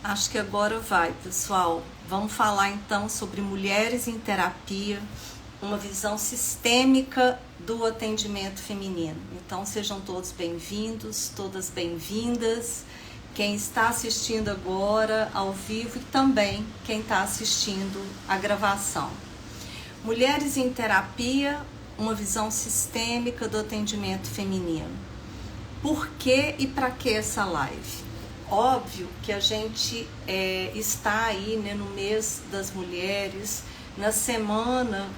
Acho que agora vai, pessoal. Vamos falar então sobre mulheres em terapia, uma visão sistêmica do atendimento feminino. Então sejam todos bem-vindos, todas bem-vindas. Quem está assistindo agora ao vivo e também quem está assistindo a gravação. Mulheres em terapia, uma visão sistêmica do atendimento feminino. Por que e para que essa live? Óbvio que a gente está aí, né, no mês das mulheres, na semana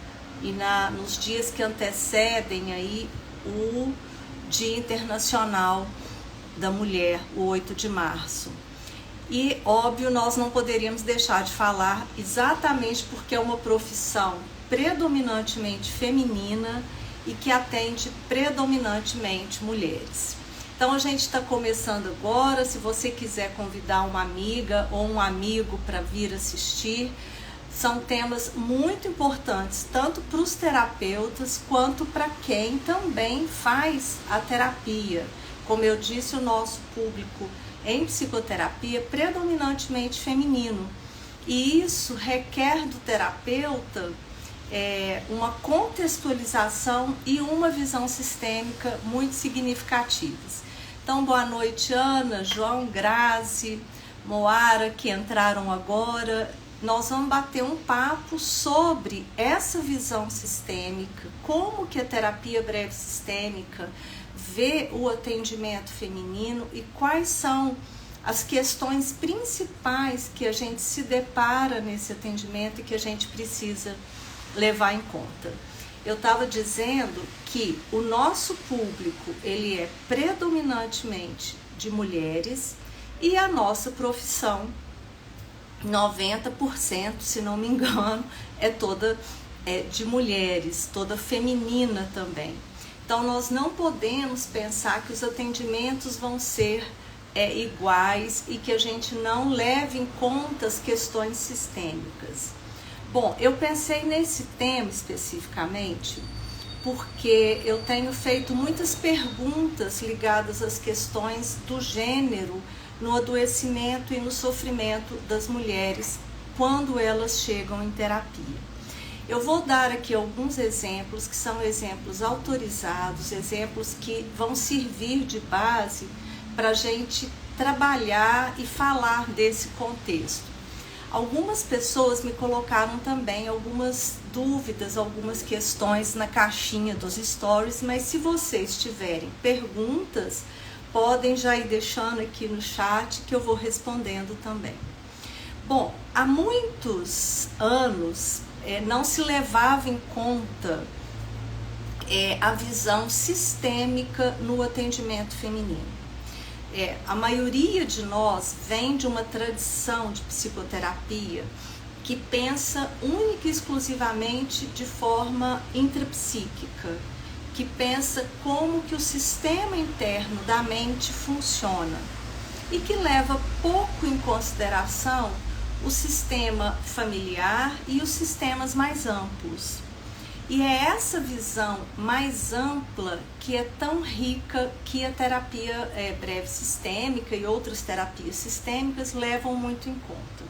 e nos dias que antecedem aí o Dia Internacional da Mulher, o 8 de março. E, óbvio, nós não poderíamos deixar de falar exatamente porque é uma profissão predominantemente feminina e que atende predominantemente mulheres. Então a gente está começando agora. Se você quiser convidar uma amiga ou um amigo para vir assistir, são temas muito importantes, tanto para os terapeutas quanto para quem também faz a terapia. Como eu disse, o nosso público em psicoterapia é predominantemente feminino. E isso requer do terapeuta uma contextualização e uma visão sistêmica muito significativas. Então, boa noite, Ana, João, Grazi, Moara, que entraram agora. Nós vamos bater um papo sobre essa visão sistêmica, como que a terapia breve sistêmica vê o atendimento feminino e quais são as questões principais que a gente se depara nesse atendimento e que a gente precisa levar em conta. Eu estava dizendo que o nosso público ele é predominantemente de mulheres e a nossa profissão, 90%, se não me engano, é toda de mulheres, toda feminina também. Então nós não podemos pensar que os atendimentos vão ser iguais e que a gente não leve em conta as questões sistêmicas. Bom, eu pensei nesse tema especificamente porque eu tenho feito muitas perguntas ligadas às questões do gênero no adoecimento e no sofrimento das mulheres quando elas chegam em terapia. Eu vou dar aqui alguns exemplos que são exemplos autorizados, exemplos que vão servir de base para a gente trabalhar e falar desse contexto. Algumas pessoas me colocaram também algumas dúvidas, algumas questões na caixinha dos stories, mas se vocês tiverem perguntas, podem já ir deixando aqui no chat que eu vou respondendo também. Bom, há muitos anos não se levava em conta a visão sistêmica no atendimento feminino. A maioria de nós vem de uma tradição de psicoterapia que pensa única e exclusivamente de forma intrapsíquica, que pensa como que o sistema interno da mente funciona e que leva pouco em consideração o sistema familiar e os sistemas mais amplos. E é essa visão mais ampla que é tão rica que a terapia breve sistêmica e outras terapias sistêmicas levam muito em conta.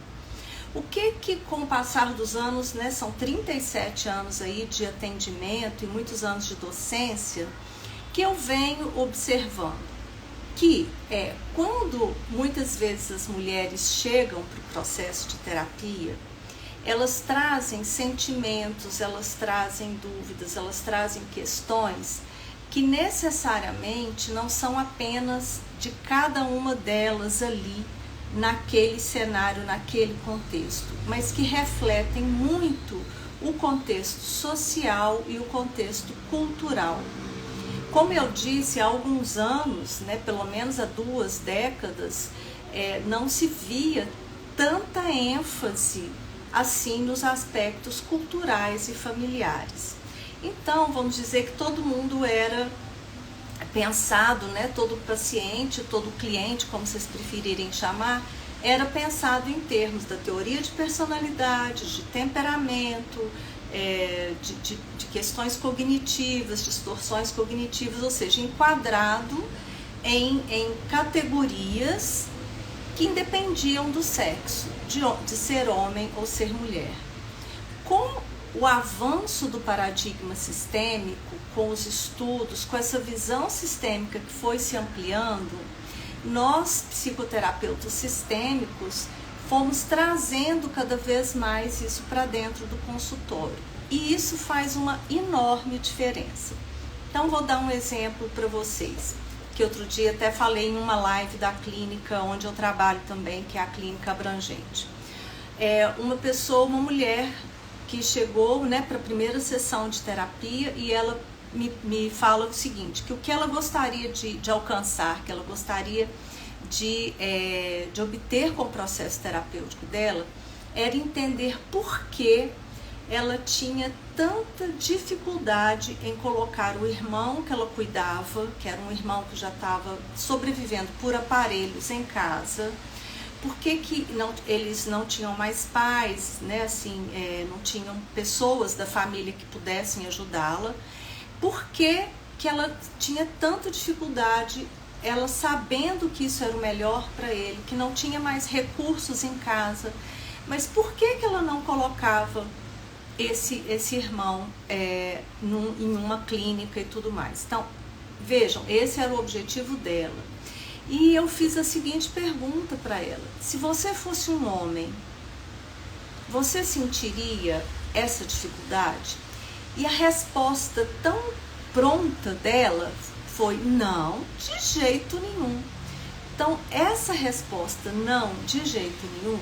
O que com o passar dos anos, né, são 37 anos aí de atendimento e muitos anos de docência, que eu venho observando que quando muitas vezes as mulheres chegam para o processo de terapia, elas trazem sentimentos, elas trazem dúvidas, elas trazem questões que necessariamente não são apenas de cada uma delas ali, naquele cenário, naquele contexto, mas que refletem muito o contexto social e o contexto cultural. Como eu disse, há alguns anos, né, pelo menos há 2 décadas, não se via tanta ênfase assim nos aspectos culturais e familiares. Então, vamos dizer que todo mundo era pensado, né, todo paciente, todo cliente, como vocês preferirem chamar, era pensado em termos da teoria de personalidade, de temperamento, de questões cognitivas, distorções cognitivas, ou seja, enquadrado em categorias que independiam do sexo, de ser homem ou ser mulher. Com o avanço do paradigma sistêmico, com os estudos, com essa visão sistêmica que foi se ampliando, nós, psicoterapeutas sistêmicos, fomos trazendo cada vez mais isso para dentro do consultório. E isso faz uma enorme diferença. Então, vou dar um exemplo para vocês, que outro dia até falei em uma live da clínica onde eu trabalho também, que é a Clínica Abrangente. Uma pessoa, uma mulher que chegou, né, para a primeira sessão de terapia, e ela me fala o seguinte, que o que ela gostaria de alcançar, que ela gostaria de obter com o processo terapêutico dela, era entender por que ela tinha tanta dificuldade em colocar o irmão que ela cuidava, que era um irmão que já estava sobrevivendo por aparelhos em casa. Por que eles não tinham mais pais, né? Assim, não tinham pessoas da família que pudessem ajudá-la? Por que ela tinha tanta dificuldade, ela sabendo que isso era o melhor para ele, que não tinha mais recursos em casa, mas por que ela não colocava esse irmão em uma clínica e tudo mais? Então, vejam, esse era o objetivo dela. E eu fiz a seguinte pergunta para ela: se você fosse um homem, você sentiria essa dificuldade? E a resposta tão pronta dela foi: não, de jeito nenhum. Então, essa resposta, não, de jeito nenhum,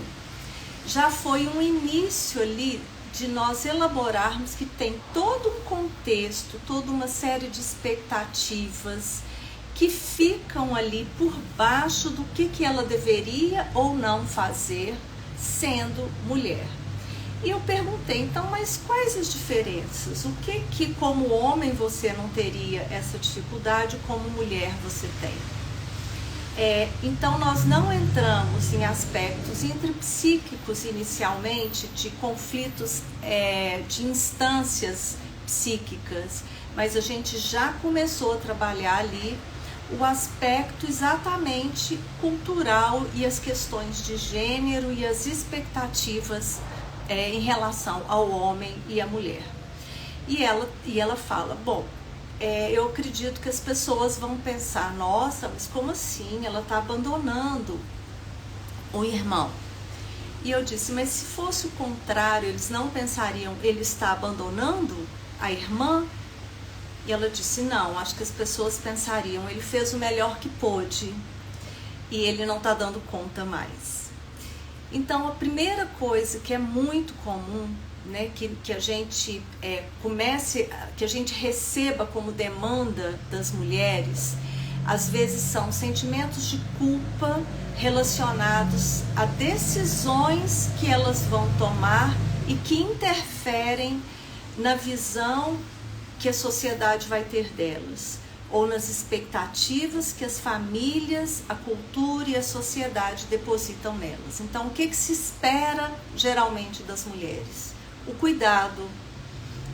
já foi um início ali de nós elaborarmos que tem todo um contexto, toda uma série de expectativas que ficam ali por baixo do que ela deveria ou não fazer sendo mulher. E eu perguntei, então, mas quais as diferenças? O que como homem você não teria essa dificuldade, como mulher você tem? Então, nós não entramos em aspectos intrapsíquicos inicialmente, de conflitos de instâncias psíquicas, mas a gente já começou a trabalhar ali o aspecto exatamente cultural e as questões de gênero e as expectativas em relação ao homem e à mulher. E ela fala, bom, eu acredito que as pessoas vão pensar, nossa, mas como assim? Ela está abandonando o irmão. E eu disse, mas se fosse o contrário, eles não pensariam, ele está abandonando a irmã? E ela disse, não, acho que as pessoas pensariam, ele fez o melhor que pôde e ele não está dando conta mais. Então, a primeira coisa que é muito comum, né, que a gente que a gente receba como demanda das mulheres, às vezes são sentimentos de culpa relacionados a decisões que elas vão tomar e que interferem na visão que a sociedade vai ter delas, ou nas expectativas que as famílias, a cultura e a sociedade depositam nelas. Então, o que se espera geralmente das mulheres? O cuidado.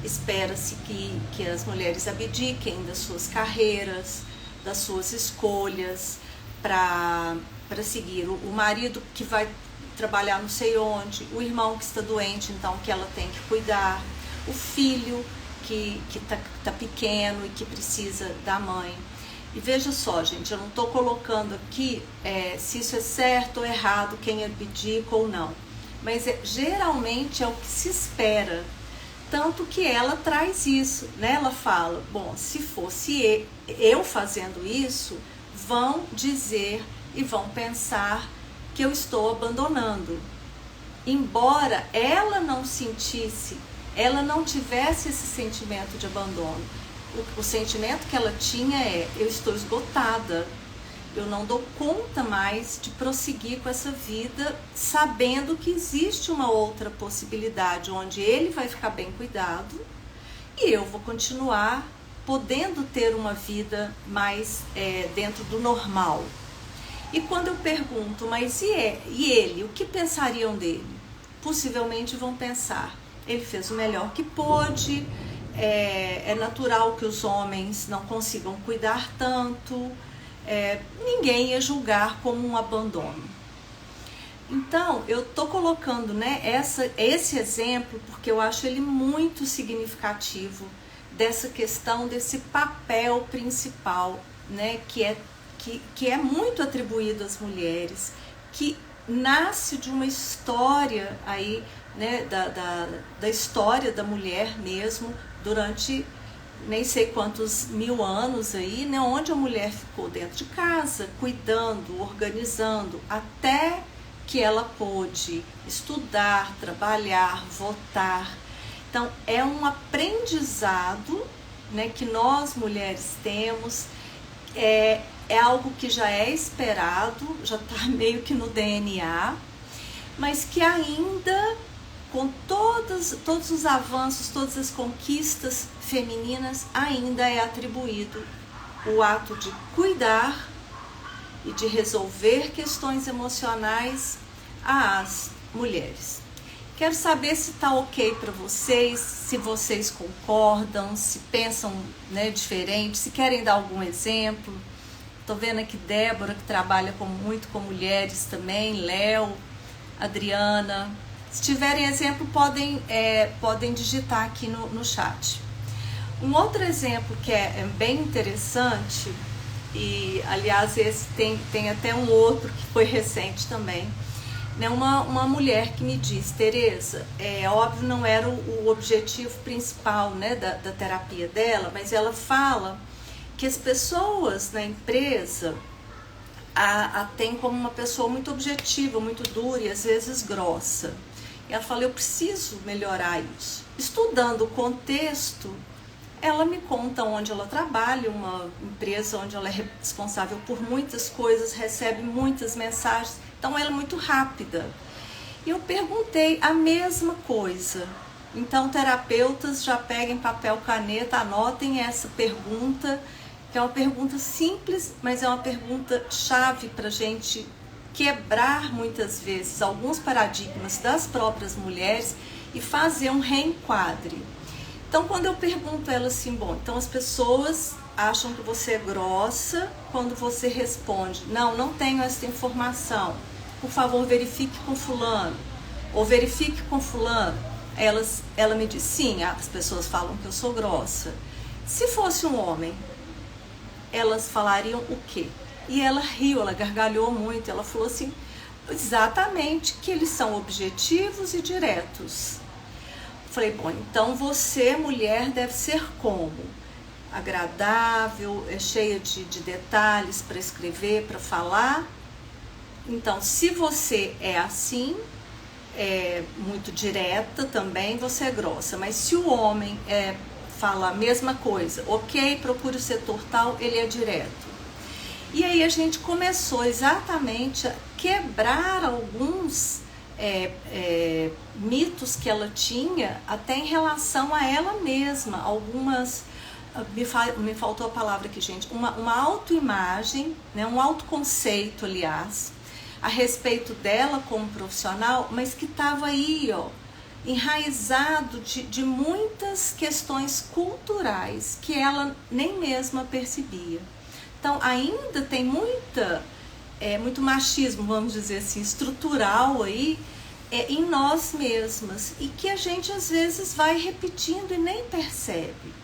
Espera-se que as mulheres abdiquem das suas carreiras, das suas escolhas, para seguir o marido que vai trabalhar não sei onde, o irmão que está doente, então que ela tem que cuidar, o filho que tá pequeno e que precisa da mãe. E veja só, gente, eu não estou colocando aqui se isso é certo ou errado, quem abdica ou não. Mas geralmente é o que se espera. Tanto que ela traz isso, né? Ela fala, bom, se fosse eu fazendo isso, vão dizer e vão pensar que eu estou abandonando. Embora ela não sentisse, ela não tivesse esse sentimento de abandono. O sentimento que ela tinha eu estou esgotada, eu não dou conta mais de prosseguir com essa vida, sabendo que existe uma outra possibilidade, onde ele vai ficar bem cuidado e eu vou continuar podendo ter uma vida mais dentro do normal. E quando eu pergunto, mas e ele? O que pensariam dele? Possivelmente vão pensar, ele fez o melhor que pôde, é natural que os homens não consigam cuidar tanto, ninguém ia julgar como um abandono. Então, eu tô colocando, né, esse exemplo porque eu acho ele muito significativo dessa questão, desse papel principal, né, que é muito atribuído às mulheres, que nasce de uma história aí, né, da história da mulher mesmo, durante nem sei quantos mil anos aí, né, onde a mulher ficou dentro de casa, cuidando, organizando, até que ela pôde estudar, trabalhar, votar. Então, é um aprendizado, né, que nós mulheres temos, é algo que já é esperado, já está meio que no DNA, mas que ainda, com todos os avanços, todas as conquistas femininas, ainda é atribuído o ato de cuidar e de resolver questões emocionais às mulheres. Quero saber se está ok para vocês, se vocês concordam, se pensam, né, diferente, se querem dar algum exemplo. Estou vendo aqui Débora, que trabalha muito com mulheres também, Léo, Adriana. Se tiverem exemplo, podem digitar aqui no chat. Um outro exemplo que é bem interessante, e aliás esse tem até um outro que foi recente também, né? Uma mulher que me diz: Tereza, óbvio não era o objetivo principal, né, da terapia dela, mas ela fala que as pessoas na empresa a tem como uma pessoa muito objetiva, muito dura e às vezes grossa. E ela fala: eu preciso melhorar isso. Estudando o contexto, ela me conta onde ela trabalha, uma empresa onde ela é responsável por muitas coisas, recebe muitas mensagens, então ela é muito rápida. E eu perguntei a mesma coisa. Então, terapeutas, já peguem papel, caneta, anotem essa pergunta, que é uma pergunta simples, mas é uma pergunta chave para a gente quebrar muitas vezes alguns paradigmas das próprias mulheres e fazer um reenquadre. Então, quando eu pergunto a ela assim, bom, então as pessoas acham que você é grossa quando você responde: não tenho essa informação, por favor verifique com fulano, ou verifique com fulano. Ela me diz: sim, as pessoas falam que eu sou grossa. Se fosse um homem, elas falariam o quê? E ela riu, ela gargalhou muito, ela falou assim: exatamente, que eles são objetivos e diretos. Falei: bom, então você, mulher, deve ser como? Agradável, cheia de detalhes para escrever, para falar. Então, se você é assim, é muito direta também, você é grossa. Mas se o homem fala a mesma coisa, ok, procure o setor tal, ele é direto. E aí a gente começou exatamente a quebrar alguns mitos que ela tinha, até em relação a ela mesma. Algumas, me faltou a palavra aqui, gente, uma autoimagem, né, um autoconceito, aliás, a respeito dela como profissional, mas que estava aí, enraizado de muitas questões culturais que ela nem mesma percebia. Então, ainda tem muito machismo, vamos dizer assim, estrutural aí, em nós mesmas, e que a gente às vezes vai repetindo e nem percebe.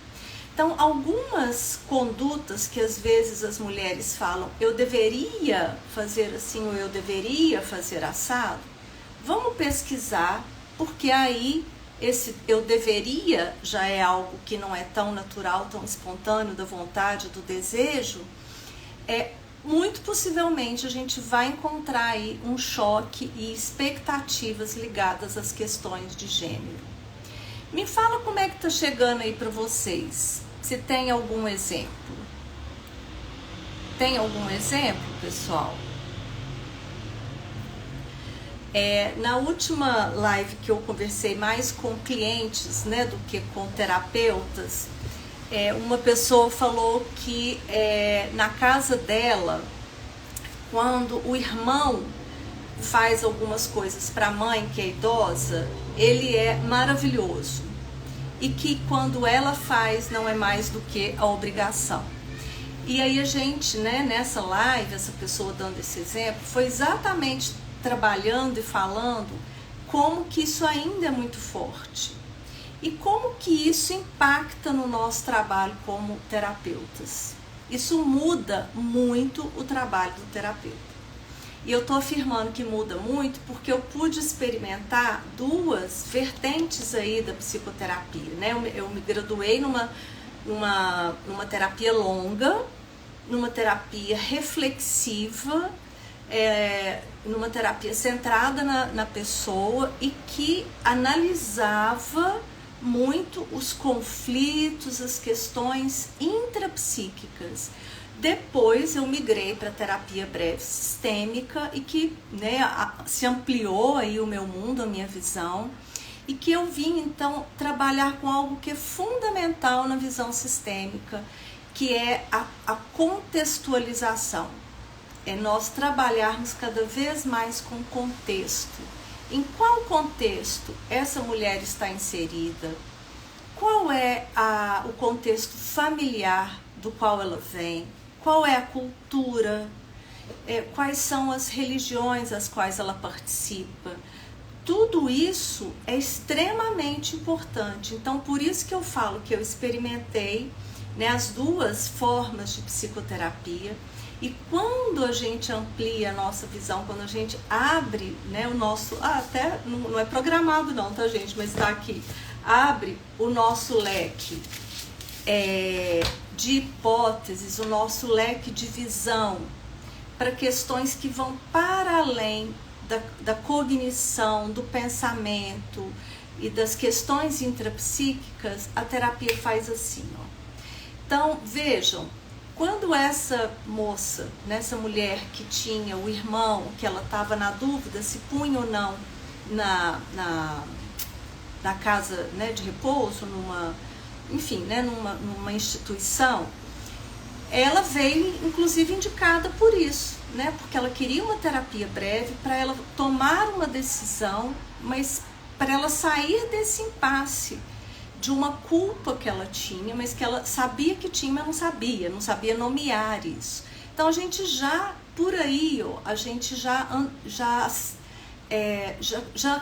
Então, algumas condutas que às vezes as mulheres falam: eu deveria fazer assim, ou eu deveria fazer assado, vamos pesquisar, porque aí esse eu deveria já é algo que não é tão natural, tão espontâneo, da vontade, do desejo. Muito possivelmente a gente vai encontrar aí um choque e expectativas ligadas às questões de gênero. Me fala como é que tá chegando aí para vocês, se tem algum exemplo. Tem algum exemplo, pessoal? Na última live que eu conversei mais com clientes, né, do que com terapeutas, uma pessoa falou que na casa dela, quando o irmão faz algumas coisas para a mãe, que é idosa, ele é maravilhoso. E que quando ela faz, não é mais do que a obrigação. E aí a gente, né, nessa live, essa pessoa dando esse exemplo, foi exatamente trabalhando e falando como que isso ainda é muito forte. E como que isso impacta no nosso trabalho como terapeutas? Isso muda muito o trabalho do terapeuta. E eu estou afirmando que muda muito porque eu pude experimentar duas vertentes aí da psicoterapia, né? Eu me graduei numa terapia longa, numa terapia reflexiva, numa terapia centrada na pessoa e que analisava muito os conflitos, as questões intrapsíquicas. Depois eu migrei para a terapia breve sistêmica e que, né, se ampliou aí o meu mundo, a minha visão, e que eu vim então trabalhar com algo que é fundamental na visão sistêmica, que é a contextualização. É nós trabalharmos cada vez mais com contexto. Em qual contexto essa mulher está inserida? Qual é o contexto familiar do qual ela vem? Qual é a cultura? Quais são as religiões às quais ela participa? Tudo isso é extremamente importante. Então, por isso que eu falo que eu experimentei, né, as duas formas de psicoterapia. E quando a gente amplia a nossa visão, quando a gente abre, né, o nosso... até não é programado não, tá, gente? Mas está aqui. Abre o nosso leque de hipóteses, o nosso leque de visão para questões que vão para além da cognição, do pensamento e das questões intrapsíquicas. A terapia faz assim, ó. Então, vejam, quando essa moça, essa mulher que tinha o irmão, que ela estava na dúvida se punha ou não na casa, né, de repouso, numa instituição, ela veio inclusive indicada por isso, né, porque ela queria uma terapia breve para ela tomar uma decisão, mas para ela sair desse impasse de uma culpa que ela tinha, mas que ela sabia que tinha, mas não sabia nomear isso. Então a gente já, por aí, ó, a gente já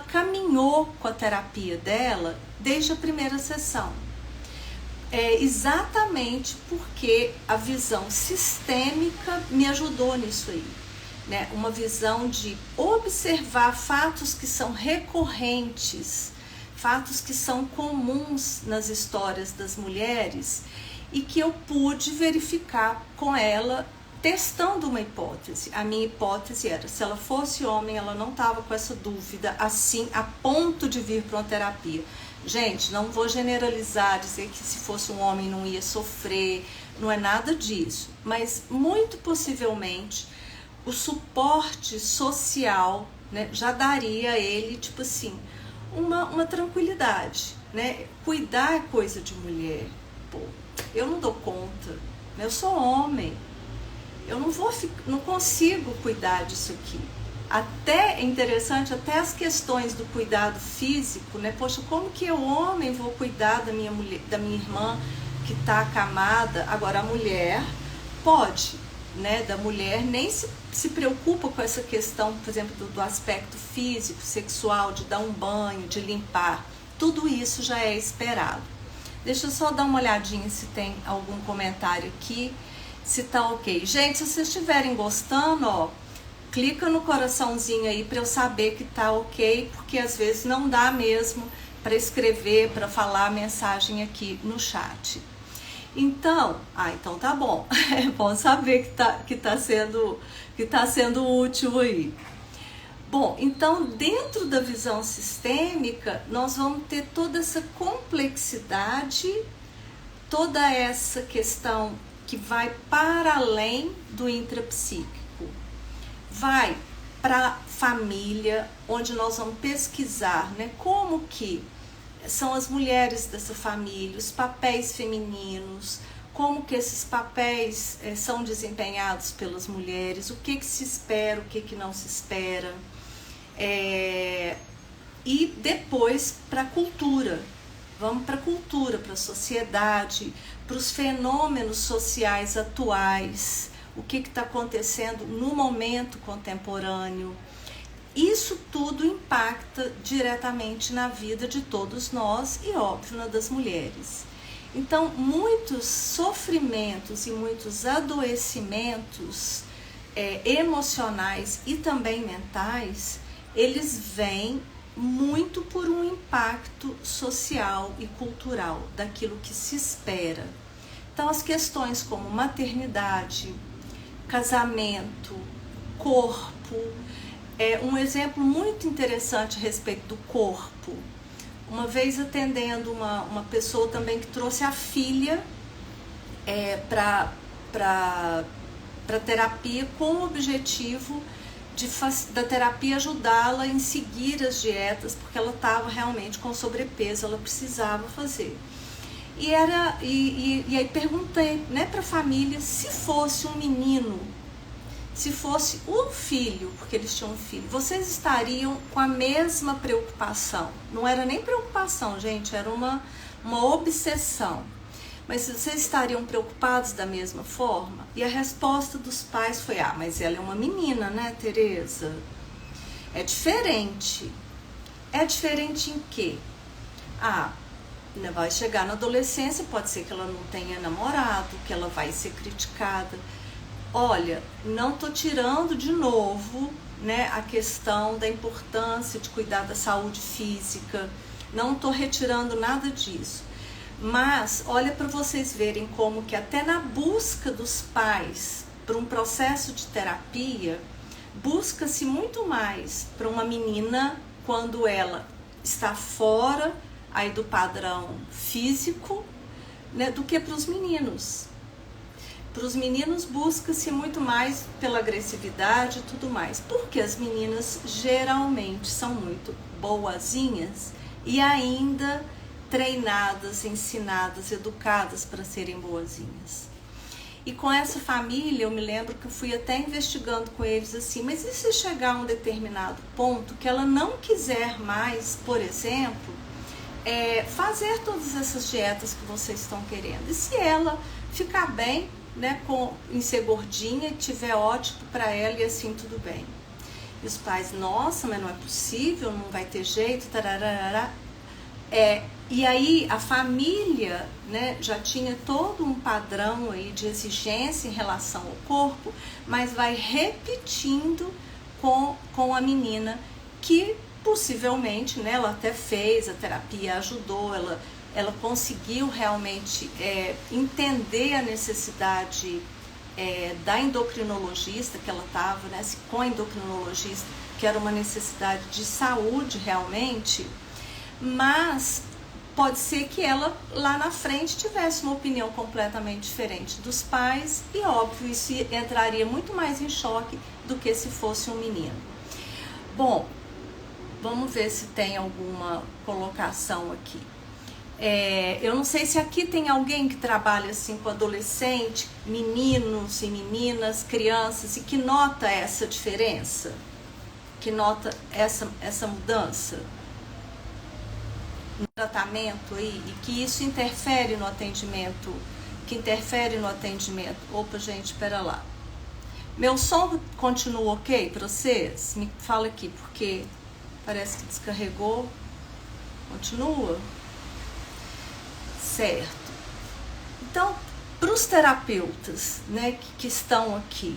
caminhou com a terapia dela desde a primeira sessão. Exatamente porque a visão sistêmica me ajudou nisso aí, né? Uma visão de observar fatos que são recorrentes, fatos que são comuns nas histórias das mulheres e que eu pude verificar com ela testando uma hipótese. A minha hipótese era, se ela fosse homem, ela não estava com essa dúvida assim, a ponto de vir para uma terapia. Gente, não vou generalizar, dizer que se fosse um homem não ia sofrer, não é nada disso, mas muito possivelmente o suporte social, né, já daria a ele, tipo assim, uma tranquilidade, né? Cuidar é coisa de mulher. Pô, eu não dou conta, né? Eu sou homem, eu não consigo cuidar disso aqui. Até é interessante, até as questões do cuidado físico, né? Poxa, como que eu, homem, vou cuidar da minha irmã que está acamada? Agora, a mulher pode, né? Da mulher nem se preocupa com essa questão, por exemplo, do aspecto físico, sexual, de dar um banho, de limpar. Tudo isso já é esperado. Deixa eu só dar uma olhadinha se tem algum comentário aqui, se tá ok. Gente, se vocês estiverem gostando, ó, clica no coraçãozinho aí para eu saber que tá ok, porque às vezes não dá mesmo para escrever, para falar a mensagem aqui no chat. Então, então tá bom. É bom saber que tá sendo útil aí. Bom, então dentro da visão sistêmica, nós vamos ter toda essa complexidade, toda essa questão que vai para além do intrapsíquico. Vai para a família, onde nós vamos pesquisar, né, como que são as mulheres dessa família, os papéis femininos, como que esses papéis são desempenhados pelas mulheres, o que se espera, o que não se espera. E depois para a cultura. Vamos para a cultura, para a sociedade, para os fenômenos sociais atuais, o que está acontecendo no momento contemporâneo. isso tudo impacta diretamente na vida de todos nós e, óbvio, na das mulheres. Então, muitos sofrimentos e muitos adoecimentos emocionais e também mentais, eles vêm muito por um impacto social e cultural daquilo que se espera. Então, as questões como maternidade, casamento, corpo, um exemplo muito interessante a respeito do corpo. Uma vez atendendo uma pessoa também que trouxe a filha para terapia com o objetivo da terapia ajudá-la em seguir as dietas, porque ela estava realmente com sobrepeso, ela precisava fazer. E aí perguntei, né, para a família, se fosse um menino, se fosse um filho, porque eles tinham um filho, vocês estariam com a mesma preocupação? Não era nem preocupação, gente, era uma obsessão. Mas vocês estariam preocupados da mesma forma? E a resposta dos pais foi, mas ela é uma menina, né, Tereza? É diferente. É diferente em quê? Vai chegar na adolescência, pode ser que ela não tenha namorado, que ela vai ser criticada. Olha, não tô tirando de novo, né, a questão da importância de cuidar da saúde física, não tô retirando nada disso. Mas olha para vocês verem como que até na busca dos pais para um processo de terapia, busca-se muito mais para uma menina quando ela está fora aí do padrão físico, né, do que para os meninos. Para os meninos busca-se muito mais pela agressividade e tudo mais, porque as meninas geralmente são muito boazinhas e ainda treinadas, ensinadas, educadas para serem boazinhas. E com essa família eu me lembro que eu fui até investigando com eles assim, mas e se chegar a um determinado ponto que ela não quiser mais, por exemplo, fazer todas essas dietas que vocês estão querendo? E se ela ficar bem, né, em ser gordinha, tiver ótimo para ela e assim tudo bem? E os pais, nossa, mas não é possível, não vai ter jeito, tararara. E aí a família, né, já tinha todo um padrão aí de exigência em relação ao corpo, mas vai repetindo com a menina, que possivelmente, né, ela até fez a terapia, ajudou, ela conseguiu realmente entender a necessidade da endocrinologista que ela estava, né, com a endocrinologista, que era uma necessidade de saúde realmente, mas pode ser que ela lá na frente tivesse uma opinião completamente diferente dos pais e, óbvio, isso entraria muito mais em choque do que se fosse um menino. Bom, vamos ver se tem alguma colocação aqui. Eu não sei se aqui tem alguém que trabalha assim com adolescente, meninos e meninas, crianças, e que nota essa diferença, que nota essa mudança no tratamento aí, e que isso interfere no atendimento, Opa, gente, espera lá. Meu som continua ok para vocês? Me fala aqui, porque parece que descarregou. Continua? Certo. Então, para os terapeutas, né, que estão aqui,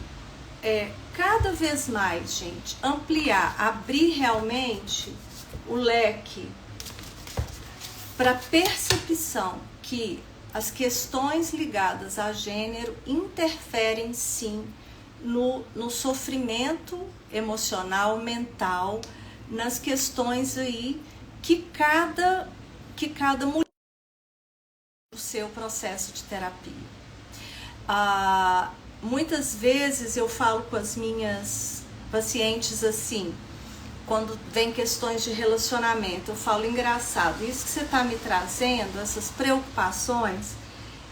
cada vez mais, gente, ampliar, abrir realmente o leque para percepção que as questões ligadas a gênero interferem sim no sofrimento emocional, mental, nas questões aí que cada mulher o seu processo de terapia. Muitas vezes eu falo com as minhas pacientes assim, quando vem questões de relacionamento, eu falo, engraçado, isso que você está me trazendo, essas preocupações,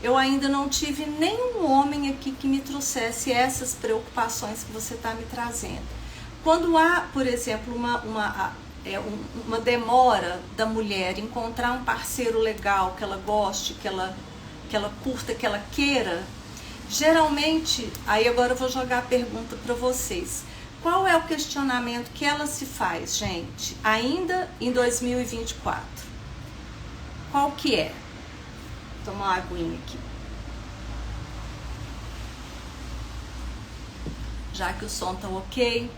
eu ainda não tive nenhum homem aqui que me trouxesse essas preocupações que você está me trazendo. Quando há, por exemplo, uma demora da mulher encontrar um parceiro legal, que ela goste, que ela curta, que ela queira, geralmente, aí agora eu vou jogar a pergunta para vocês, qual é o questionamento que ela se faz, gente, ainda em 2024? Qual que é? Vou tomar uma aguinha aqui. Já que o som tá ok.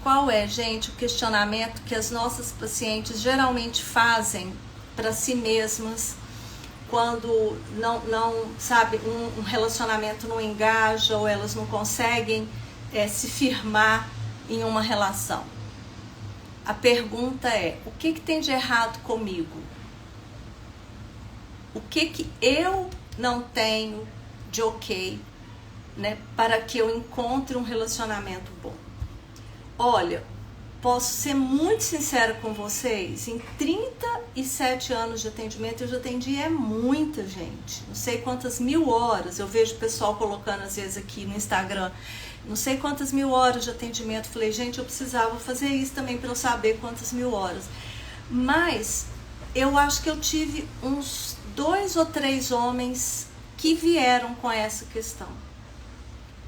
Qual é, gente, o questionamento que as nossas pacientes geralmente fazem para si mesmas quando não sabe, um relacionamento não engaja ou elas não conseguem se firmar em uma relação? A pergunta é: o que tem de errado comigo? O que eu não tenho de ok, né, para que eu encontre um relacionamento bom? Olha, posso ser muito sincera com vocês, em 37 anos de atendimento eu já atendi muita gente, não sei quantas mil horas, eu vejo o pessoal colocando às vezes aqui no Instagram, não sei quantas mil horas de atendimento. Falei, gente, eu precisava fazer isso também para eu saber quantas mil horas, mas eu acho que eu tive uns 2 ou 3 homens que vieram com essa questão.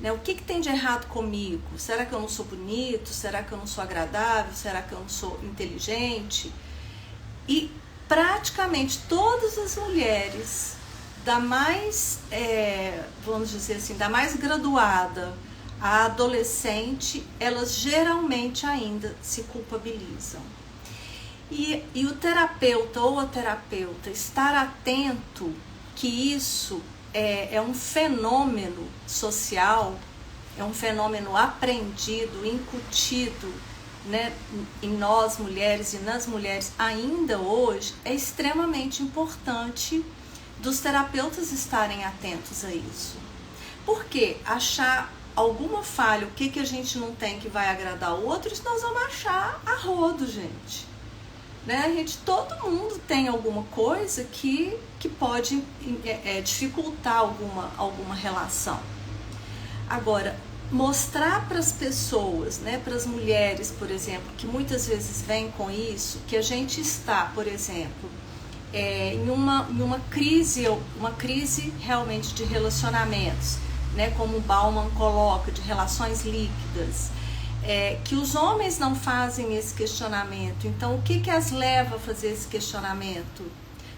O que tem de errado comigo? Será que eu não sou bonito? Será que eu não sou agradável? Será que eu não sou inteligente? E praticamente todas as mulheres, da mais, vamos dizer assim, da mais graduada à adolescente, elas geralmente ainda se culpabilizam. E o terapeuta ou a terapeuta estar atento que isso é um fenômeno social, é um fenômeno aprendido, incutido, né, em nós mulheres e nas mulheres ainda hoje, é extremamente importante dos terapeutas estarem atentos a isso. Porque achar alguma falha, o que a gente não tem que vai agradar o outro, isso nós vamos achar a rodo, gente. Né? Todo mundo tem alguma coisa que pode dificultar alguma relação. Agora, mostrar para as pessoas, né, para as mulheres, por exemplo, que muitas vezes vêm com isso, que a gente está, por exemplo, em uma crise realmente de relacionamentos, né, como o Bauman coloca, de relações líquidas, que os homens não fazem esse questionamento. Então, o que as leva a fazer esse questionamento?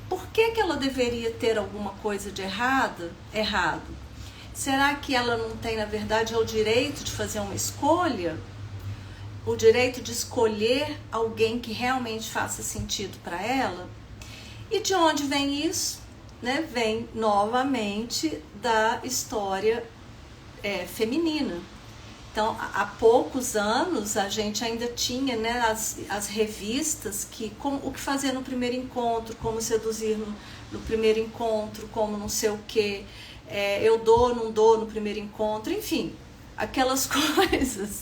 Por que ela deveria ter alguma coisa de errado? Será que ela não tem, na verdade, o direito de fazer uma escolha? O direito de escolher alguém que realmente faça sentido para ela? E de onde vem isso? Né? Vem novamente da história feminina. Então, há poucos anos, a gente ainda tinha, né, as revistas o que fazer no primeiro encontro, como seduzir no primeiro encontro, como não sei o quê, eu dou, não dou no primeiro encontro, enfim, aquelas coisas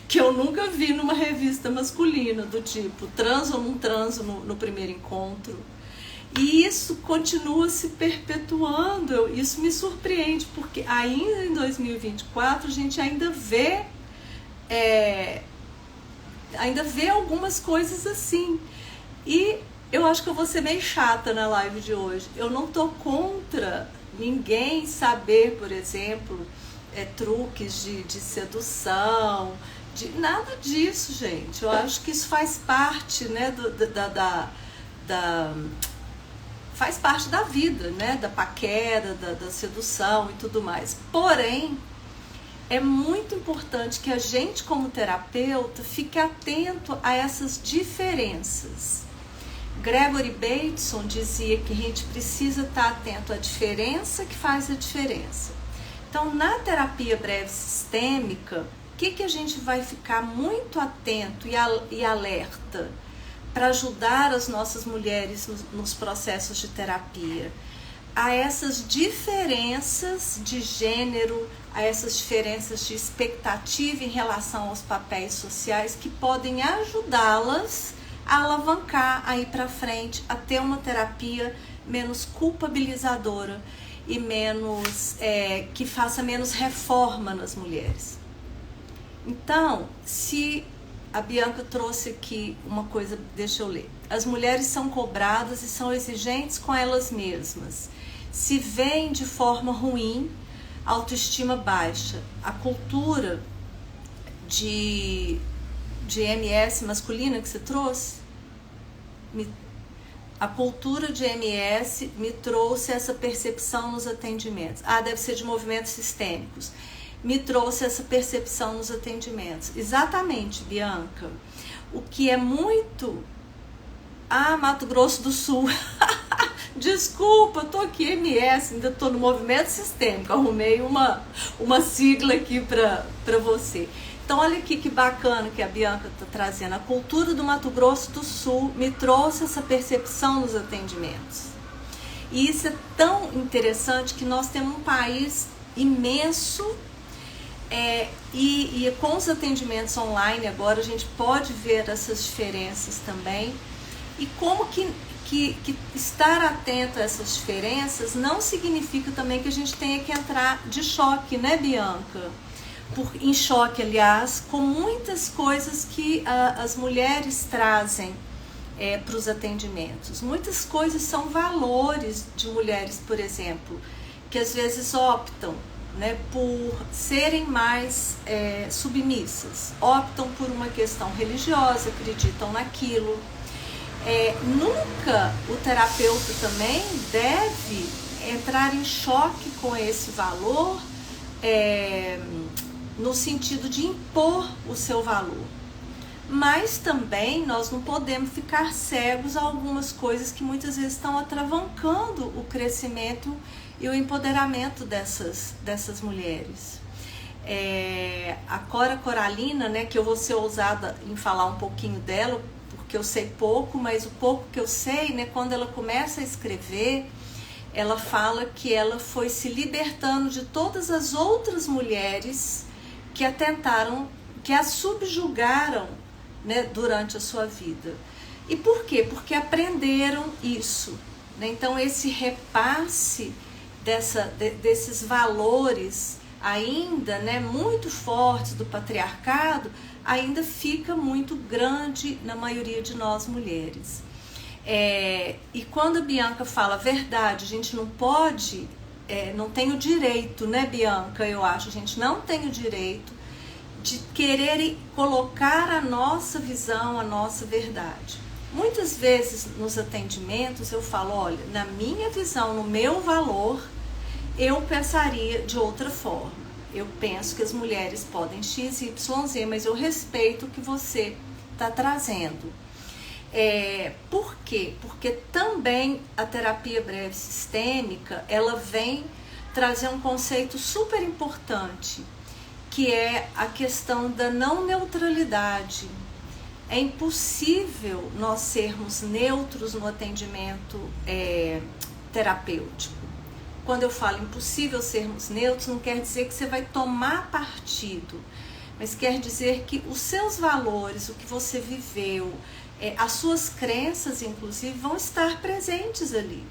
que eu nunca vi numa revista masculina, do tipo, transo ou não transo no primeiro encontro. E isso continua se perpetuando, isso me surpreende, porque ainda em 2024 a gente ainda vê algumas coisas assim. E eu acho que eu vou ser meio chata na live de hoje. Eu não tô contra ninguém saber, por exemplo, truques de sedução, de nada disso, gente. Eu acho que isso faz parte, né, faz parte da vida, né, da paquera, da sedução e tudo mais. Porém, é muito importante que a gente, como terapeuta, fique atento a essas diferenças. Gregory Bateson dizia que a gente precisa estar atento à diferença que faz a diferença. Então, na terapia breve sistêmica, o que a gente vai ficar muito atento e alerta para ajudar as nossas mulheres nos processos de terapia? A essas diferenças de gênero, a essas diferenças de expectativa em relação aos papéis sociais que podem ajudá-las a alavancar, a ir para frente, a ter uma terapia menos culpabilizadora e menos que faça menos reforma nas mulheres. Então, se a Bianca trouxe aqui uma coisa, deixa eu ler. As mulheres são cobradas e são exigentes com elas mesmas. Se veem de forma ruim, autoestima baixa. A cultura de MS masculina que você trouxe? A cultura de MS me trouxe essa percepção nos atendimentos. Deve ser de movimentos sistêmicos. Me trouxe essa percepção nos atendimentos. Exatamente, Bianca. O que é muito... Mato Grosso do Sul. Desculpa, tô aqui MS, ainda tô no movimento sistêmico. Arrumei uma sigla aqui para você. Então, olha aqui que bacana que a Bianca está trazendo. A cultura do Mato Grosso do Sul me trouxe essa percepção nos atendimentos. E isso é tão interessante que nós temos um país imenso e com os atendimentos online agora a gente pode ver essas diferenças também. E como que estar atento a essas diferenças não significa também que a gente tenha que entrar de choque, né, Bianca? Em choque, aliás, com muitas coisas que as mulheres trazem para os atendimentos. Muitas coisas são valores de mulheres, por exemplo, que às vezes optam, né, por serem mais submissas, optam por uma questão religiosa, acreditam naquilo. Nunca o terapeuta também deve entrar em choque com esse valor, no sentido de impor o seu valor. Mas também nós não podemos ficar cegos a algumas coisas que muitas vezes estão atravancando o crescimento e o empoderamento dessas mulheres. A Cora Coralina, né, que eu vou ser ousada em falar um pouquinho dela, porque eu sei pouco, mas o pouco que eu sei, né, quando ela começa a escrever, ela fala que ela foi se libertando de todas as outras mulheres que a tentaram, que a subjugaram, né, durante a sua vida. E por quê? Porque aprenderam isso, né? Então esse repasse desses valores ainda, né, muito fortes do patriarcado ainda fica muito grande na maioria de nós mulheres. E quando a Bianca fala verdade, a gente não pode, não tem o direito, né, Bianca, eu acho, a gente não tem o direito de querer colocar a nossa visão, a nossa verdade. Muitas vezes nos atendimentos eu falo, olha, na minha visão, no meu valor, eu pensaria de outra forma. Eu penso que as mulheres podem X, Y, Z, mas eu respeito o que você está trazendo. Por quê? Porque também a terapia breve sistêmica, ela vem trazer um conceito super importante, que é a questão da não neutralidade. É impossível nós sermos neutros no atendimento terapêutico. Quando eu falo impossível sermos neutros, não quer dizer que você vai tomar partido, mas quer dizer que os seus valores, o que você viveu, as suas crenças, inclusive, vão estar presentes ali.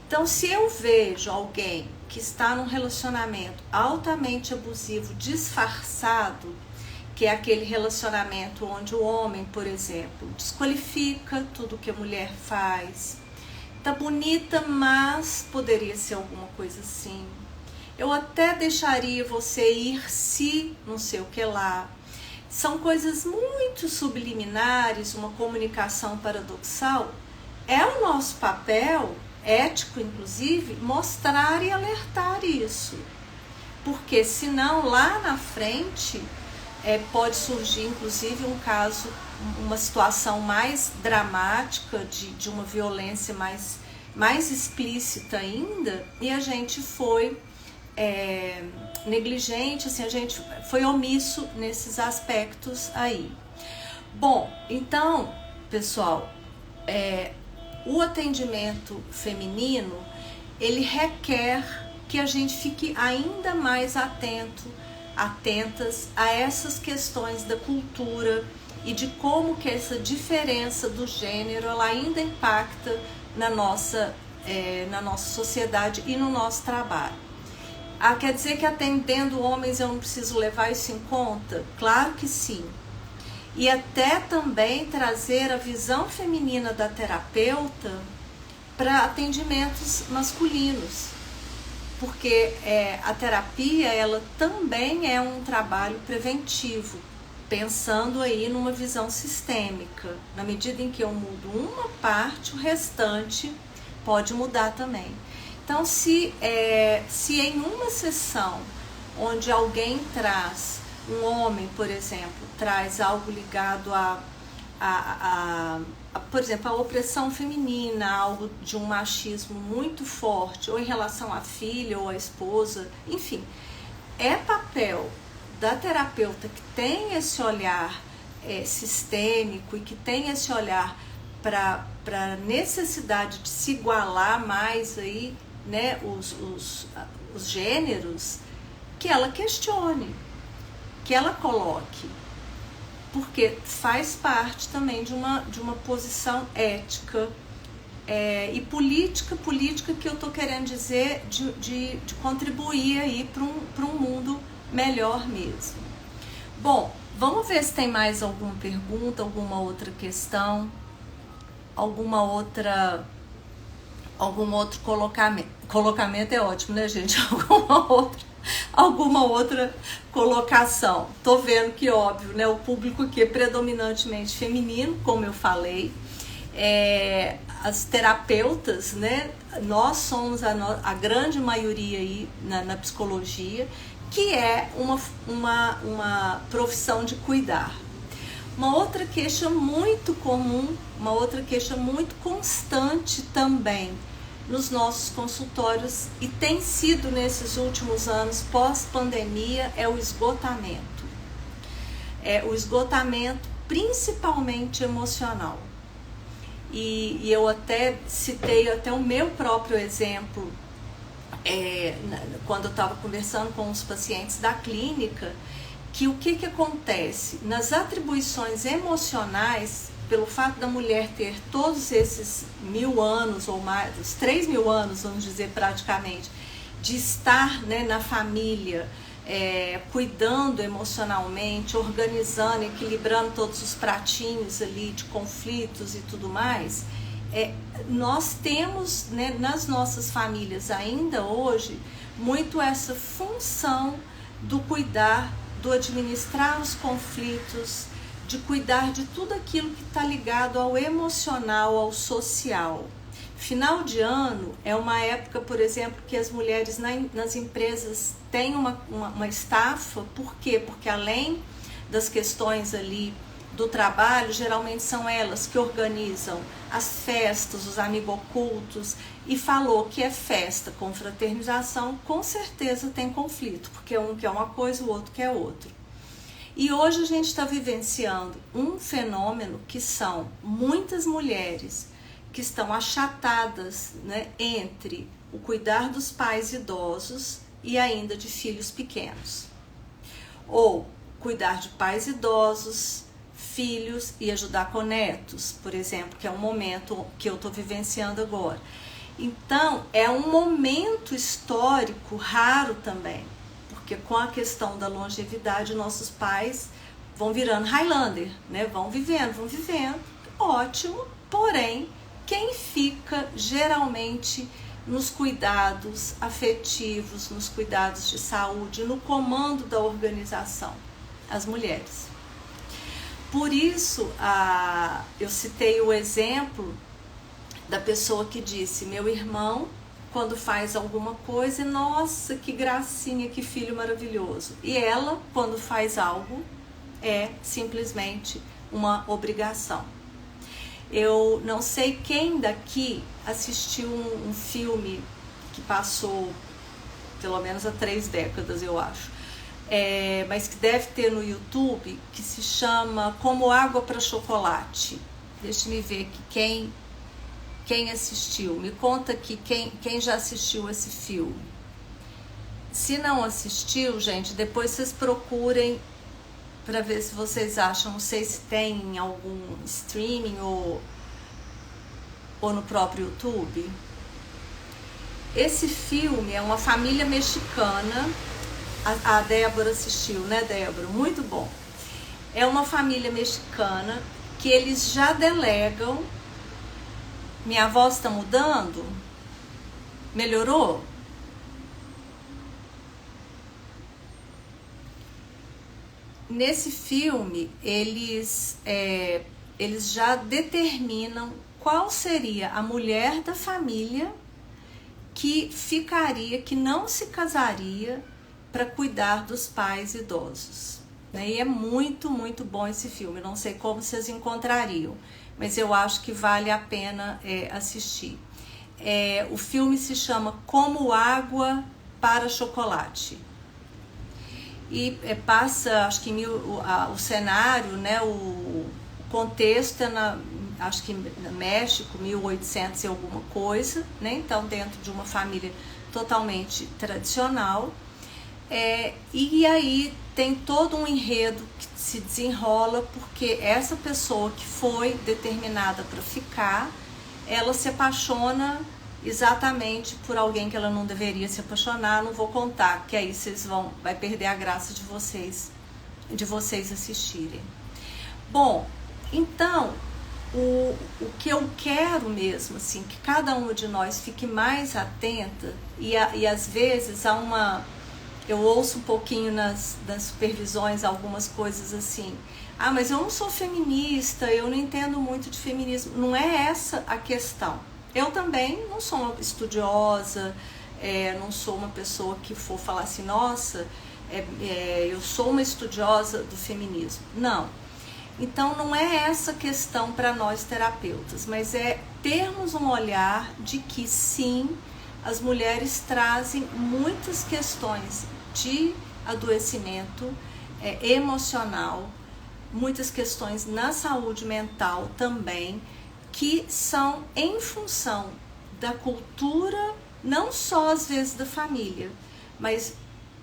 Então, se eu vejo alguém que está num relacionamento altamente abusivo, disfarçado, que é aquele relacionamento onde o homem, por exemplo, desqualifica tudo que a mulher faz, tá bonita, mas poderia ser alguma coisa assim. Eu até deixaria você ir se não sei o que lá. São coisas muito subliminares, uma comunicação paradoxal. É o nosso papel, ético inclusive, mostrar e alertar isso. Porque senão lá na frente pode surgir inclusive um caso, uma situação mais dramática, de uma violência mais explícita ainda, e a gente foi negligente, assim, a gente foi omisso nesses aspectos aí. Bom, então, pessoal, o atendimento feminino, ele requer que a gente fique ainda mais atentas a essas questões da cultura e de como que essa diferença do gênero ela ainda impacta na nossa sociedade e no nosso trabalho. Quer dizer que atendendo homens eu não preciso levar isso em conta? Claro que sim. E até também trazer a visão feminina da terapeuta para atendimentos masculinos. Porque a terapia ela também é um trabalho preventivo. pensando aí numa visão sistêmica. Na medida em que eu mudo uma parte, o restante pode mudar também. Então, se em uma sessão onde alguém traz, um homem, por exemplo, traz algo ligado por exemplo, a opressão feminina, algo de um machismo muito forte, ou em relação à filha ou à esposa, enfim, é papel da terapeuta que tem esse olhar sistêmico e que tem esse olhar para a necessidade de se igualar mais aí, né, os gêneros, que ela questione, que ela coloque, porque faz parte também de uma posição ética e política que eu estou querendo dizer de contribuir aí para um mundo melhor mesmo. Bom, vamos ver se tem mais alguma pergunta, alguma outra questão, algum outro colocamento é ótimo, né, gente? Alguma outra colocação. Tô vendo que, óbvio, né, o público aqui é predominantemente feminino, como eu falei. As terapeutas, né, nós somos a grande maioria aí na psicologia, que é uma profissão de cuidar. Uma outra queixa muito comum, uma outra queixa muito constante também nos nossos consultórios, e tem sido nesses últimos anos pós-pandemia, é o esgotamento. O esgotamento principalmente emocional. E eu até citei até o meu próprio exemplo, quando eu estava conversando com os pacientes da clínica, que o que acontece? Nas atribuições emocionais, pelo fato da mulher ter todos esses 1000 anos ou mais, os 3000 anos, vamos dizer praticamente, de estar, né, na família, cuidando emocionalmente, organizando, equilibrando todos os pratinhos ali de conflitos e tudo mais, nós temos, né, nas nossas famílias ainda hoje muito essa função do cuidar, do administrar os conflitos, de cuidar de tudo aquilo que está ligado ao emocional, ao social. Final de ano é uma época, por exemplo, que as mulheres nas empresas têm uma estafa. Por quê? Porque além das questões ali do trabalho, geralmente são elas que organizam as festas, os amigo-ocultos, e falou que é festa com fraternização, com certeza tem conflito, porque um quer uma coisa, o outro quer outra. E hoje a gente está vivenciando um fenômeno que são muitas mulheres que estão achatadas, né, entre o cuidar dos pais idosos e ainda de filhos pequenos. Ou cuidar de pais idosos, filhos e ajudar com netos, por exemplo, que é um momento que eu estou vivenciando agora. Então, é um momento histórico raro também, porque com a questão da longevidade, nossos pais vão virando Highlander, né? Vão vivendo, ótimo, porém, quem fica geralmente nos cuidados afetivos, nos cuidados de saúde, no comando da organização? As mulheres. Por isso, eu citei o exemplo da pessoa que disse: meu irmão, quando faz alguma coisa, nossa, que gracinha, que filho maravilhoso. E ela, quando faz algo, é simplesmente uma obrigação. Eu não sei quem daqui assistiu um filme que passou pelo menos há 3 décadas, eu acho, mas que deve ter no YouTube, que se chama Como Água para Chocolate. Deixa-me ver aqui quem assistiu. Me conta aqui quem já assistiu esse filme. Se não assistiu, gente, depois vocês procurem para ver se vocês acham. Não sei se tem em algum streaming ou no próprio YouTube. Esse filme é uma família mexicana. A Débora assistiu, né, Débora? Muito bom. É uma família mexicana que eles já delegam. Minha voz está mudando? Melhorou? nesse filme, eles já determinam qual seria a mulher da família que ficaria, que não se casaria para cuidar dos pais idosos. E é muito, muito bom esse filme. Não sei como vocês encontrariam, mas eu acho que vale a pena assistir. O filme se chama Como Água para Chocolate. E passa, acho que o cenário, né, o contexto é acho que no México, 1800 e alguma coisa, né? Então dentro de uma família totalmente tradicional. E aí tem todo um enredo que se desenrola, porque essa pessoa que foi determinada para ficar, ela se apaixona exatamente por alguém que ela não deveria se apaixonar. Não vou contar, que aí vai perder a graça de vocês assistirem. Bom, então o que eu quero mesmo, assim, que cada uma de nós fique mais atenta, e às vezes eu ouço um pouquinho nas supervisões algumas coisas assim: ah, mas eu não sou feminista, eu não entendo muito de feminismo. Não é essa a questão. Eu também não sou uma estudiosa, não sou uma pessoa que for falar assim, nossa, eu sou uma estudiosa do feminismo. Não. Então não é essa questão para nós terapeutas, mas é termos um olhar de que sim, as mulheres trazem muitas questões de adoecimento emocional, muitas questões na saúde mental também, que são em função da cultura, não só às vezes da família, mas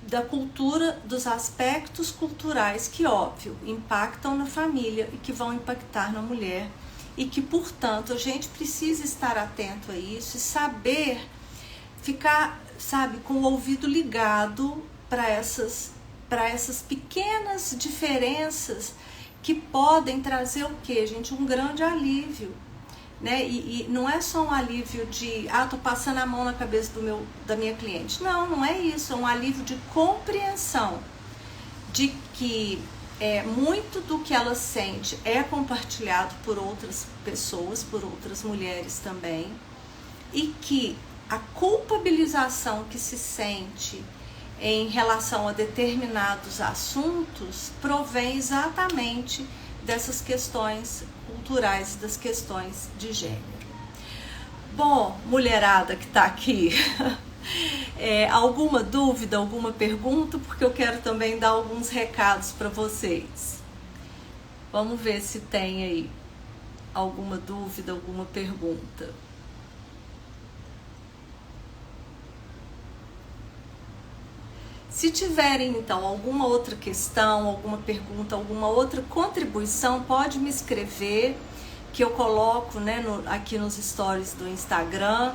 da cultura, dos aspectos culturais que, óbvio, impactam na família e que vão impactar na mulher, e que, portanto, a gente precisa estar atento a isso e saber ficar, sabe, com o ouvido ligado para essas pequenas diferenças que podem trazer o quê, gente? Um grande alívio, né? E não é só um alívio de, tô passando a mão na cabeça da minha cliente. Não é isso. É um alívio de compreensão de que muito do que ela sente é compartilhado por outras pessoas, por outras mulheres também, e que a culpabilização que se sente em relação a determinados assuntos provém exatamente dessas questões culturais, das questões de gênero. Bom, mulherada que está aqui, alguma dúvida, alguma pergunta? Porque eu quero também dar alguns recados para vocês. Vamos ver se tem aí alguma dúvida, alguma pergunta. Se tiverem, então, alguma outra questão, alguma pergunta, alguma outra contribuição, pode me escrever, que eu coloco, né, aqui nos stories do Instagram.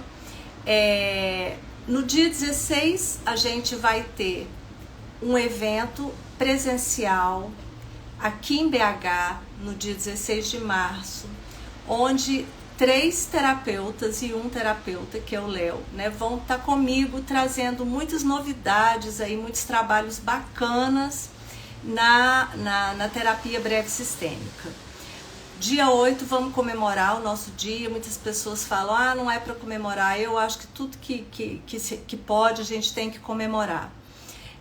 No dia 16, a gente vai ter um evento presencial aqui em BH, no dia 16 de março, onde 3 terapeutas e um terapeuta, que é o Léo, né, vão estar comigo trazendo muitas novidades, aí, muitos trabalhos bacanas na terapia breve sistêmica. Dia 8 vamos comemorar o nosso dia. Muitas pessoas falam, não é para comemorar. Eu acho que tudo que pode a gente tem que comemorar.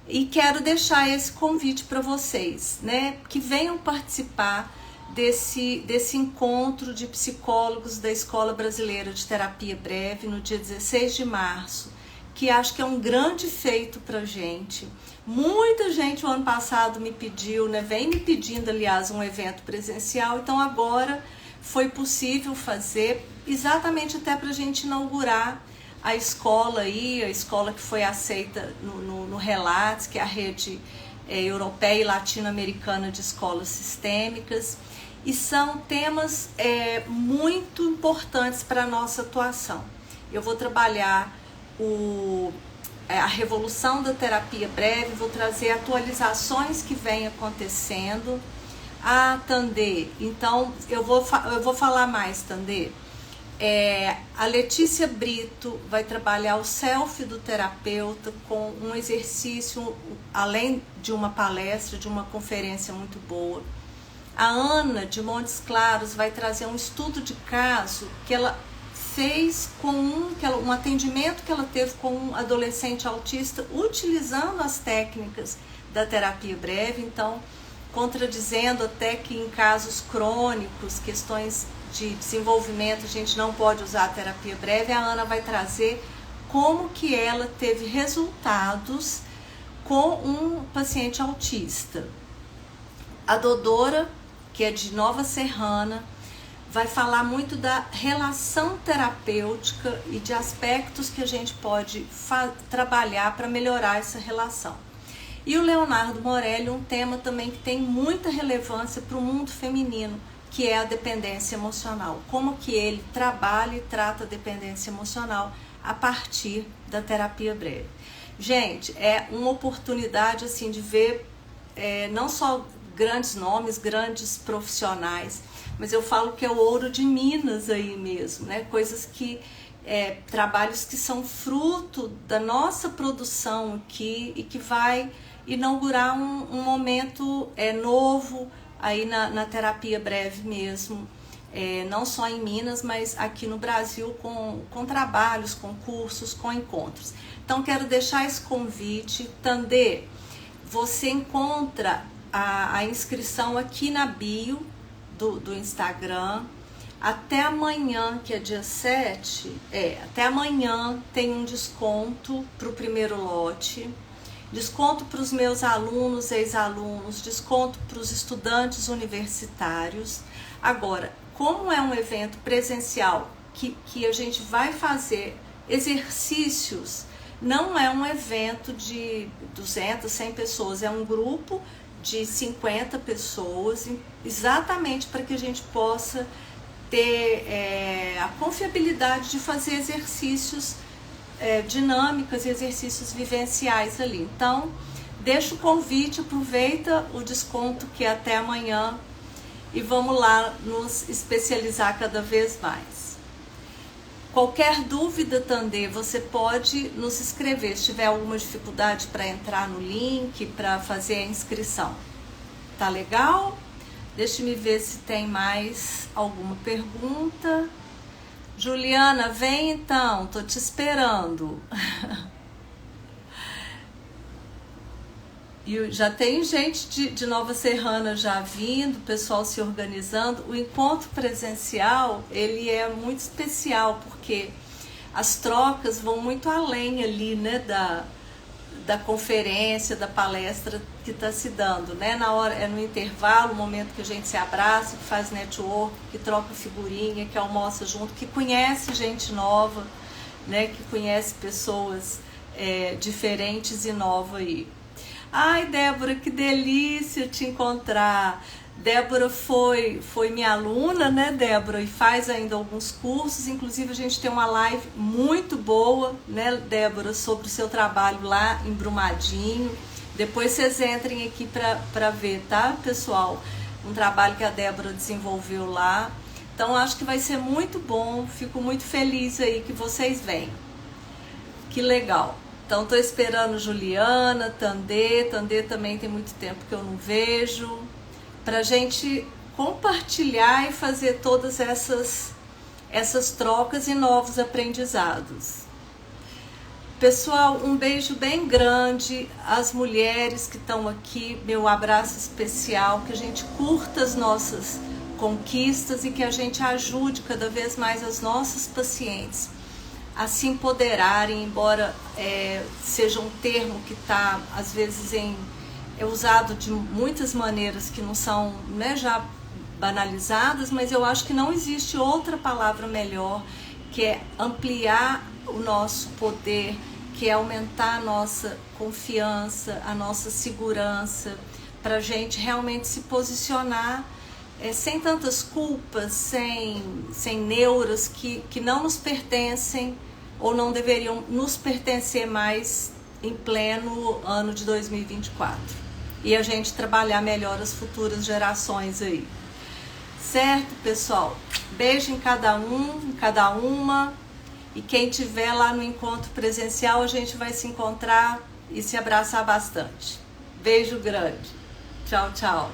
E quero deixar esse convite para vocês, né, que venham participar desse encontro de psicólogos da Escola Brasileira de Terapia Breve no dia 16 de março, que acho que é um grande feito pra gente. Muita gente o ano passado me pediu, né, vem me pedindo, aliás, um evento presencial, então agora foi possível fazer, exatamente até pra gente inaugurar a escola aí, a escola que foi aceita no RELATS, que é a rede europeia e latino-americana de escolas sistêmicas. E são temas muito importantes para a nossa atuação. Eu vou trabalhar a revolução da terapia breve, vou trazer atualizações que vêm acontecendo. Tandê, então eu vou falar mais, Tandê. A Letícia Brito vai trabalhar o self do terapeuta com um exercício, além de uma palestra, de uma conferência muito boa. A Ana de Montes Claros vai trazer um estudo de caso que ela fez com um atendimento que ela teve com um adolescente autista, utilizando as técnicas da terapia breve. Então, contradizendo até que em casos crônicos, questões de desenvolvimento, a gente não pode usar a terapia breve. A Ana vai trazer como que ela teve resultados com um paciente autista. A Dodora, que é de Nova Serrana, vai falar muito da relação terapêutica e de aspectos que a gente pode trabalhar para melhorar essa relação. E o Leonardo Morelli, um tema também que tem muita relevância para o mundo feminino, que é a dependência emocional. Como que ele trabalha e trata a dependência emocional a partir da terapia breve. Gente, é uma oportunidade assim de ver não só grandes nomes, grandes profissionais, mas eu falo que é o ouro de Minas aí mesmo, né? Coisas que, trabalhos que são fruto da nossa produção aqui e que vai inaugurar um momento novo aí na terapia breve mesmo, não só em Minas, mas aqui no Brasil com trabalhos, com cursos, com encontros. Então quero deixar esse convite. Tandê, você encontra a inscrição aqui na bio do Instagram. Até amanhã, que é dia 7, até amanhã tem um desconto para o primeiro lote, desconto para os meus alunos, ex-alunos, desconto para os estudantes universitários. Agora, como é um evento presencial que a gente vai fazer exercícios, não é um evento de 200, 100 pessoas, é um grupo de 50 pessoas, exatamente para que a gente possa ter a confiabilidade de fazer exercícios dinâmicas e exercícios vivenciais ali. Então, deixa o convite, aproveita o desconto que é até amanhã e vamos lá nos especializar cada vez mais. Qualquer dúvida, Tandê, você pode nos escrever se tiver alguma dificuldade para entrar no link, para fazer a inscrição. Tá legal? Deixa-me ver se tem mais alguma pergunta. Juliana, vem então, tô te esperando. E já tem gente de Nova Serrana já vindo, o pessoal se organizando. O encontro presencial, ele é muito especial, porque as trocas vão muito além ali, né, da conferência, da palestra que está se dando, né? Na hora, no intervalo, o momento que a gente se abraça, que faz network, que troca figurinha, que almoça junto, que conhece gente nova, né? Que conhece pessoas diferentes e novas aí. Ai, Débora, que delícia te encontrar. Débora foi minha aluna, né, Débora? E faz ainda alguns cursos. Inclusive, a gente tem uma live muito boa, né, Débora, sobre o seu trabalho lá em Brumadinho. Depois vocês entrem aqui para ver, tá, pessoal? Um trabalho que a Débora desenvolveu lá. Então, acho que vai ser muito bom. Fico muito feliz aí que vocês venham. Que legal. Então, estou esperando Juliana, Tandê. Tandê também tem muito tempo que eu não vejo. Para a gente compartilhar e fazer todas essas trocas e novos aprendizados. Pessoal, um beijo bem grande. As mulheres que estão aqui, meu abraço especial. Que a gente curta as nossas conquistas e que a gente ajude cada vez mais as nossas pacientes a se empoderarem, embora seja um termo que está, às vezes, é usado de muitas maneiras que não são, né, já banalizadas, mas eu acho que não existe outra palavra melhor, que é ampliar o nosso poder, que é aumentar a nossa confiança, a nossa segurança, para a gente realmente se posicionar sem tantas culpas, sem neuras que não nos pertencem ou não deveriam nos pertencer mais em pleno ano de 2024. E a gente trabalhar melhor as futuras gerações aí. Certo, pessoal? Beijo em cada um, em cada uma. E quem tiver lá no encontro presencial, a gente vai se encontrar e se abraçar bastante. Beijo grande. Tchau, tchau.